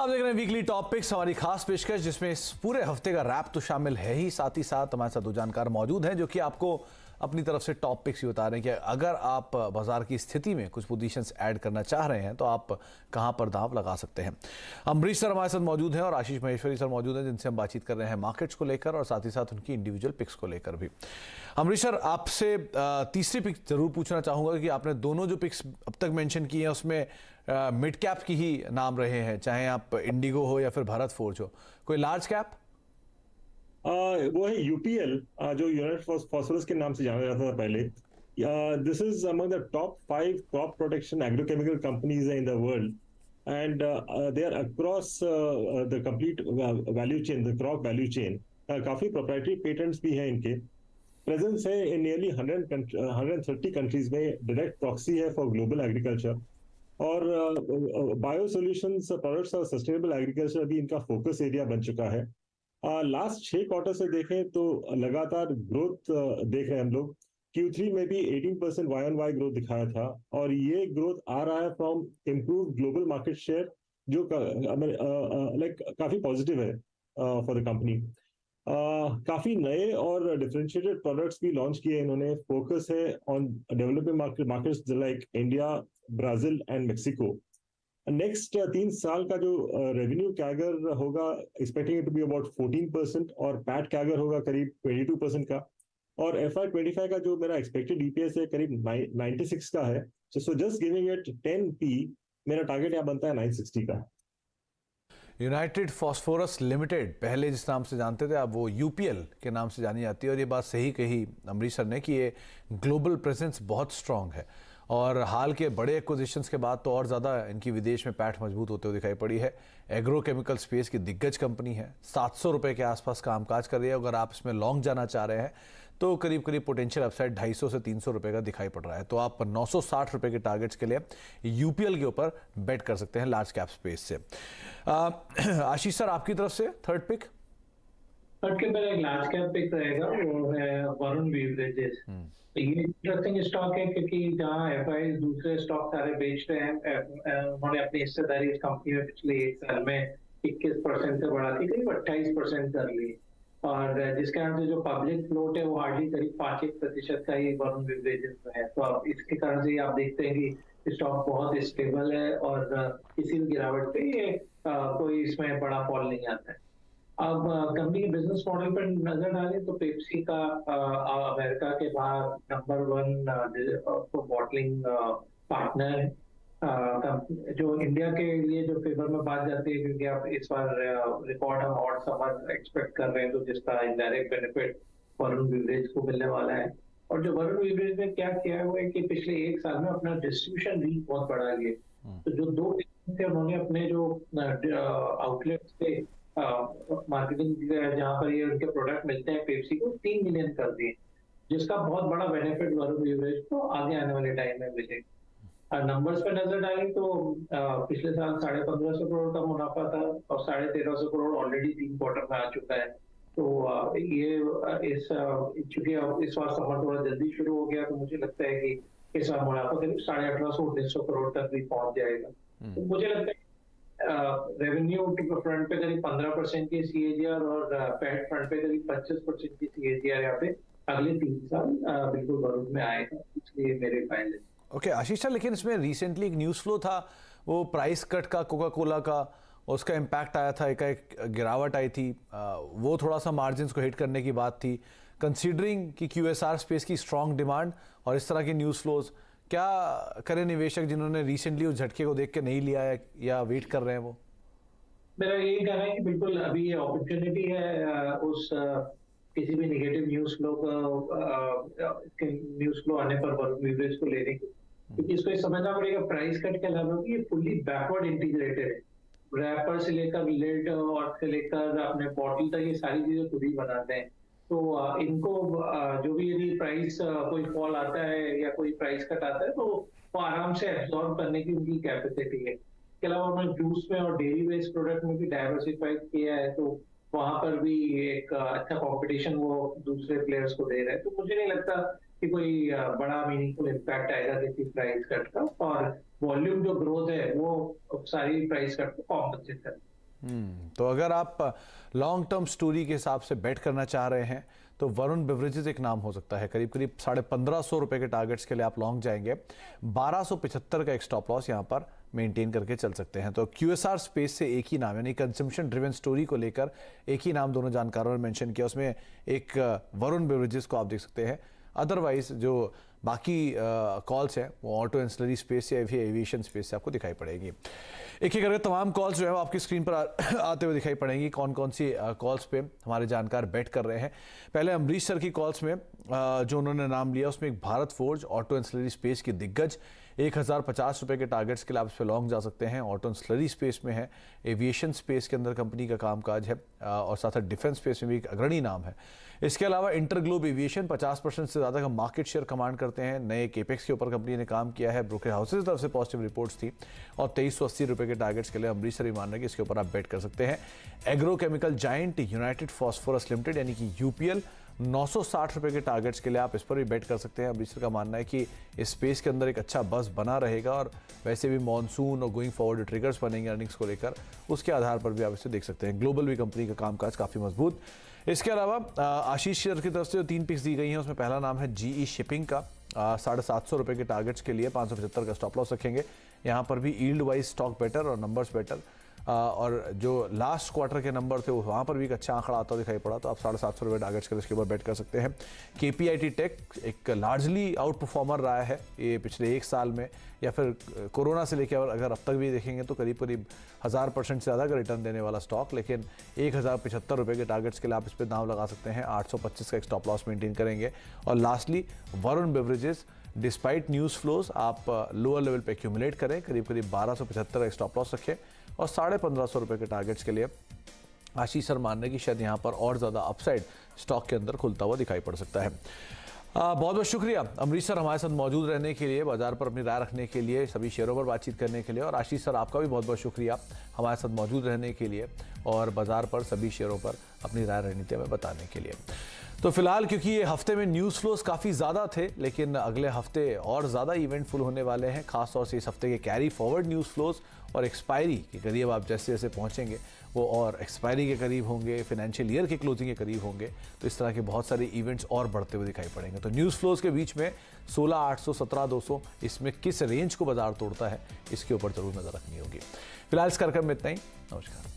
आप देख रहे हैं वीकली टॉपिक्स, हमारी खास पेशकश जिसमें इस पूरे हफ्ते का रैप तो शामिल है ही, साथ ही साथ हमारे साथ दो जानकार मौजूद हैं जो कि आपको अपनी तरफ से टॉपिक्स ही बता रहे हैं कि अगर आप बाजार की स्थिति में कुछ पोजीशंस ऐड करना चाह रहे हैं तो आप कहां पर दांव लगा सकते हैं। अमरीश सर हमारे साथ मौजूद हैं और आशीष महेश्वरी सर मौजूद हैं जिनसे हम बातचीत कर रहे हैं मार्केट्स को लेकर और साथ ही साथ उनकी इंडिविजुअल पिक्स को लेकर भी। अमरीश सर, आपसे तीसरी पिक जरूर पूछना चाहूंगा कि आपने दोनों जो पिक्स अब तक मेंशन की हैं उसमें मिड कैप की ही नाम रहे हैं, चाहे आप इंडिगो हो या फिर भारत फोर्ज हो, कोई लार्ज कैप? वो है यूपीएल, जो यूनाइटेड फॉस्फोरस के नाम से जाना जाता था पहले। This is among the top 5 crop protection agrochemical companies in the world and they are across the complete value chain, the crop value chain. काफी प्रोप्राइटरी पेटेंट्स भी हैं इनके। प्रेजेंस है इन नियरली 130 कंट्रीज में, डायरेक्ट प्रॉक्सी है for global agriculture और bio solutions products और sustainable agriculture अभी इनका फोकस एरिया बन चुका है। लास्ट 6 क्वार्टर से देखें तो लगातार ग्रोथ देख रहे हैं हम लोग। Q3 में भी 18% YoY ग्रोथ दिखाया था और ये ग्रोथ आ रहा है from improve global market share, जो काफी पॉजिटिव है फॉर द कंपनी। काफी नए और डिफरेंशिएटेड प्रोडक्ट्स भी लॉन्च किए इन्होंने। फोकस है on developing markets like India, Brazil and Mexico. Next 3 साल का जो रेवेन्यू कैगर होगा, expecting it to be about 14% और पैट कैगर होगा करीब 22% का। और FY25 का जो मेरा एक्सपेक्टेड EPS है करीब 96 का है। So just giving it 10p, मेरा टारगेट यहाँ बनता है 960 का। यूनाइटेड फॉस्फोरस लिमिटेड पहले जिस नाम से जानते थे अब वो यूपीएल के नाम से जानी जाती है और ये बात सही कही अमरीश सर ने कि ये ग्लोबल प्रेजेंस बहुत स्ट्रांग है और हाल के बड़े एक्विजिशंस के बाद तो और ज़्यादा इनकी विदेश में पैठ मजबूत होते हुए दिखाई पड़ी है। एग्रोकेमिकल स्पेस की दिग्गज कंपनी है, 700 रुपये के आसपास कामकाज कर रही है। अगर आप इसमें लॉन्ग जाना चाह रहे हैं तो करीब करीब पोटेंशियल अपसाइड 250 से 300 रुपये का दिखाई पड़ रहा है, तो आप 960 रुपये के टारगेट्स के लिए यूपीएल के ऊपर बेट कर सकते हैं लार्ज कैप स्पेस से। आशीष सर, आपकी तरफ से थर्ड पिक? थर्ड के मेरा एक लार्ज कैप पिक रहेगा, वो है वरुण बेवरेजेस। ये इंटरेस्टिंग स्टॉक है क्योंकि जहां एफआई दूसरे स्टॉक सारे बेच रहे हैं, उन्होंने अपनी हिस्सेदारी इस कंपनी में पिछले 1 साल में 21% से बढ़ा के करीब 28% कर ली और जिसके कारण से जो पब्लिक फ्लोट है वो हार्डली करीब 5% का ही वरुण बेवरेजेस में है। तो अब इसके कारण से आप देखते हैं कि स्टॉक बहुत स्टेबल है और किसी भी गिरावट पे ये कोई इसमें बड़ा फॉल नहीं आता है। अब कंपनी के बिजनेस मॉडल पर नजर डालें तो पेप्सी का अमेरिका के बाहर नंबर 1 बॉटलिंग पार्टनर है। जो इंडिया के लिए जो फेवर में बात जाती है क्योंकि आप इस बार रिकॉर्ड हम हॉट समर एक्सपेक्ट कर रहे हैं, तो जिसका इनडायरेक्ट बेनिफिट वरुण बेवरेज को मिलने वाला है। और जो वरुण बेवरेज ने क्या किया है वो है कि पिछले 1 साल में अपना डिस्ट्रीब्यूशन रीच बहुत बढ़ा लिया। तो जो 2 थे उन्होंने अपने जो आउटलेट्स थे मार्केटिंग जहां पर ये उनके प्रोडक्ट मिलते हैं पेप्सी को 3 मिलियन कर दिए, जिसका बहुत बड़ा बेनिफिट वरुण बेवरेज को आगे आने वाले टाइम में मिलेगा। नंबर्स पे नजर डालें तो पिछले साल 1550 करोड़ का मुनाफा था और 1350 करोड़ ऑलरेडी 3 क्वार्टर में आ चुका है। तो ये चूंकि इस बार समर थोड़ा जल्दी शुरू हो गया तो मुझे लगता है कि इस बार मुनाफा करीब 1850-1900 करोड़ तक भी पहुंच जाएगा। तो मुझे लगता है रेवेन्यू फ्रंट पे करीब 15% की CAGR और पैट फ्रंट पे करीब 25% की CAGR यहाँ पे अगले 3 साल बिल्कुल वरुण में आएगा, इसलिए मेरे फाइनल। ओके आशीष सर, लेकिन इसमें रिसेंटली एक न्यूज़ फ्लो था वो प्राइस कट का कोका कोला का, उसका इम्पैक्ट आया था, एक गिरावट आई थी, वो थोड़ा सा मार्जिन को हिट करने की बात थी। कंसीडरिंग कि QSR स्पेस की स्ट्रॉन्ग डिमांड और इस तरह की न्यूज़ फ्लोज, क्या करें निवेशक जिन्होंने रिसेंटली उस झटके को देख के नहीं लिया है या वेट कर रहे हैं? वो मेरा यही कहना है कि बिल्कुल अभी ये अपॉर्चुनिटी है उस किसी भी नेगेटिव न्यूज़ फ्लो आने पर वरुण बेवरेज को लेने की, क्योंकि इसको समझना पड़ेगा प्राइस कट के अलावा ये फुल्ली बैकवर्ड इंटीग्रेटेड है। रैपर से लेकर लिड और से लेकर अपने बॉटल तक ये सारी चीजें खुद ही बनाते हैं। तो इनको जो भी यदि प्राइस कोई फॉल आता है या कोई प्राइस कट आता है तो वो आराम से एब्जॉर्ब करने की उनकी कैपेसिटी है। इसके अलावा उन्होंने जूस में और डेयरी बेस्ड प्रोडक्ट में भी डाइवर्सिफाइड किया है, तो वहां पर भी एक अच्छा कंपटीशन वो दूसरे प्लेयर्स को दे रहे हैं। तो मुझे नहीं लगता कि कोई बड़ा मीनिंगफुल इम्पैक्ट आएगा किसी प्राइस कट का, और वॉल्यूम जो ग्रोथ है वो सारी प्राइस कट को कॉम्पनसेट कर। तो अगर आप लॉन्ग टर्म स्टोरी के हिसाब से बेट करना चाह रहे हैं तो वरुण बेवरेजेस एक नाम हो सकता है। करीब करीब 1550 रुपए के टारगेट्स के लिए आप लॉन्ग जाएंगे। 1275 का एक स्टॉप लॉस यहाँ पर मेंटेन करके चल सकते हैं। तो QSR स्पेस से एक ही नाम, यानी कंजम्पशन ड्रिवन स्टोरी को लेकर एक ही नाम दोनों जानकारों ने मेंशन किया, उसमें एक वरुण बेवरेजेस को आप देख सकते हैं। अदरवाइज जो बाकी कॉल्स हैं वो ऑटो एंसिलरी स्पेस से या फिर एविएशन स्पेस से आपको दिखाई पड़ेगी। एक एक करके तमाम कॉल्स जो है वो आपकी स्क्रीन पर आते हुए दिखाई पड़ेंगी। कौन कौन सी कॉल्स पे हमारे जानकार बेट कर रहे हैं। पहले अमरीश सर की कॉल्स में जो उन्होंने नाम लिया उसमें एक Bharat forge auto ancillary space की दिग्गज 1050 रुपए के टारगेट्स के लिए आप इस पर लॉन्ग जा सकते हैं। ऑटो एंसिलरी स्पेस में है, एविएशन स्पेस के अंदर कंपनी का कामकाज है और साथ साथ डिफेंस स्पेस में भी एक अग्रणी नाम है। इसके अलावा इंटरग्लोब एविएशन 50% से ज़्यादा का मार्केट शेयर कमांड करते हैं। नए केपेक्स के ऊपर कंपनी ने काम किया है। ब्रोकर हाउसेज की तरफ से पॉजिटिव रिपोर्ट्स थी और 2380 रुपए के टारगेट्स के लिए अमरीश सर भी मान रहे हैं कि इसके ऊपर आप बेट कर सकते हैं। Agrochemical giant United phosphorus limited यानी कि UPL 960 रुपए के टारगेट्स के लिए आप इस पर भी बेट कर सकते हैं। अमरीश सर का मानना है कि इस स्पेस के अंदर एक अच्छा बस बना रहेगा और वैसे भी मॉनसून और गोइंग फॉरवर्ड ट्रिगर्स बनेंगे अर्निंग्स को लेकर, उसके आधार पर भी आप इसे देख सकते हैं। ग्लोबल भी कंपनी का कामकाज काफ़ी मजबूत। इसके अलावा आशीष सर की तरफ से जो 3 पिक्स दी गई हैं उसमें पहला नाम है GE शिपिंग का 750 रुपए के टारगेट्स के लिए 575 का स्टॉप लॉस रखेंगे। यहाँ पर भी यील्ड वाइज स्टॉक बेटर और नंबर्स बेटर, और जो लास्ट क्वार्टर के नंबर थे वहाँ पर भी एक अच्छा आंकड़ा आता दिखाई पड़ा, तो आप 750 रुपये टारगेट्स के इसके ऊपर बेट कर सकते हैं। KPIT टेक एक लार्जली आउट परफॉर्मर रहा है ये पिछले 1 साल में, या फिर कोरोना से लेकर अगर अब तक भी देखेंगे तो करीब करीब 1000% से ज़्यादा का रिटर्न देने वाला स्टॉक, लेकिन 1075 रुपये के टारगेट्स के लिए आप इस पर दाव लगा सकते हैं। 825 का एक स्टॉप लॉस मेंटेन करेंगे। और lastly Varun beverages, despite news flows आप लोअर लेवल पे एक्यूमुलेट करें, करीब करीब 1275 का स्टॉप लॉस रखें और 1550 रुपये के टारगेट्स के लिए आशीष सर मान रहे कि शायद यहाँ पर और ज़्यादा अपसाइड स्टॉक के अंदर खुलता हुआ दिखाई पड़ सकता है। बहुत बहुत शुक्रिया अमरीश सर हमारे साथ मौजूद रहने के लिए, बाजार पर अपनी राय रखने के लिए, सभी शेयरों पर बातचीत करने के लिए, और आशीष सर आपका भी बहुत बहुत शुक्रिया हमारे साथ मौजूद रहने के लिए और बाजार पर सभी शेयरों पर अपनी राय रणनीति हमें बताने के लिए। तो फिलहाल क्योंकि ये हफ्ते में न्यूज़ फ्लोज काफ़ी ज़्यादा थे, लेकिन अगले हफ्ते और ज़्यादा इवेंटफुल होने वाले हैं। खासतौर से इस हफ्ते के कैरी फॉरवर्ड न्यूज़ फ्लोज और एक्सपायरी के करीब आप जैसे जैसे पहुंचेंगे वो और एक्सपायरी के करीब होंगे, फाइनेंशियल ईयर के क्लोजिंग के करीब होंगे, तो इस तरह के बहुत सारे इवेंट्स और बढ़ते हुए दिखाई पड़ेंगे। तो न्यूज़ फ्लोज के बीच में 16,800, 17,200 इसमें किस रेंज को बाजार तोड़ता है इसके ऊपर जरूर नजर रखनी होगी। फिलहाल इस कार्यक्रम में इतना ही। नमस्कार।